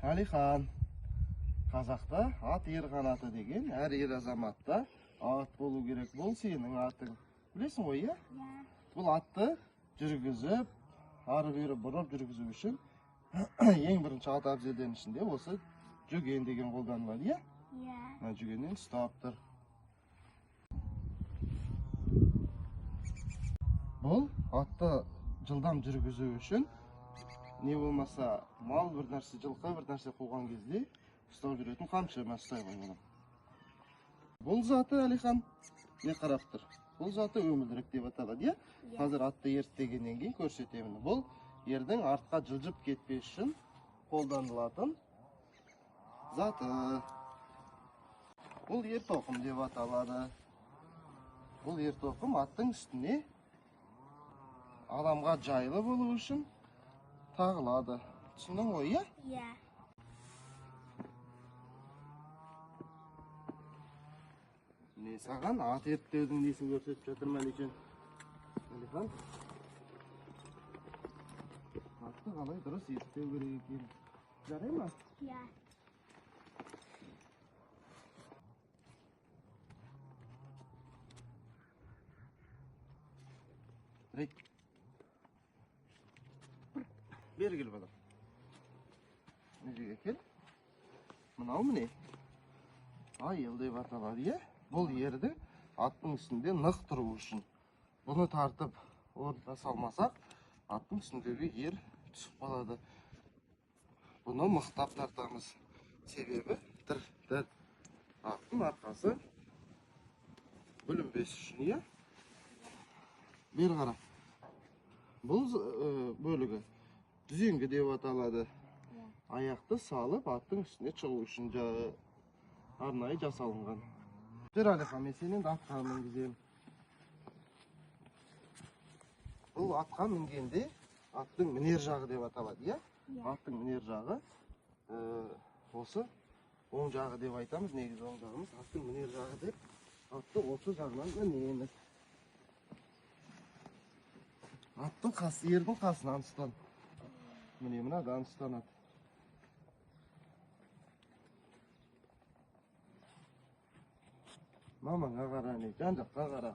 Алихан, қазақта ат ер қанаты деген, әр ер азаматта ат болу керек. Бұл сенің атың. Білесің ғой, иә? Бұл атты жүргізіп, ары бері бұрып жүргізу үшін ең бірінші ат әбзелдерінің ішінде осы жүген деген қолданылады, иә? Иә. Жүгеннен ұстап тұр. Бұл атты жылдам жүргізу үшін не болмаса мал бір нәрсе, жылқы бір нәрсе қуған кезде ұстап жүретін қамшы ұстай қойған. Бұл заты, Алихан, не қарап тұр? Бұл заты өмілдірік деп аталады, иә? Қазір атты ерттегеннен кейін көрсетемін. Бұл ердің артқа жылжып кетпес үшін қолданылатын заты. Бұл ер тоқым деп аталады. Бұл ер тоқым аттың үстіне адамға жайлы болу үшін тағылады. Түсіндің ғой, иә? Иә. Не саған ат ерттеудің несін көрсетіп жатырмын, Алихан? Атты қалай дұрыс ерттеу керек екен. Жарай ма? Иә. Бері кел балам. Неге кел? Мынау міне? Айыл деп аталады, иә? Бұл ерді аттың үстінде нық тұру үшін. Бұны тартып орнына салмасақ, аттың үстіндегі ер түсіп қалады. Бұны мықтап тартамыз. Себебі аттың арқасы бүлінбес үшін, иә? Бері қара. Бұл бөлігі дүзеңгі деп аталады. Аяқты салып, аттың үстіне шығу үшін арнайы жасалынған. Жүр, Алихан, мен сенен атқа мінгіземін. Бұл атқа мінгенде аттың мінер жағы деп аталады, иә? Аттың мінер жағы осы оң жағы деп айтамыз, негізі оң жағымыз. Аттың мінер жағы деп, атты осы жағынан мінеміз. Аттың қасы, ердің қасынан ұстан. Міне мынадан ұстанады. Мамаңа қара, жан жаққа қара.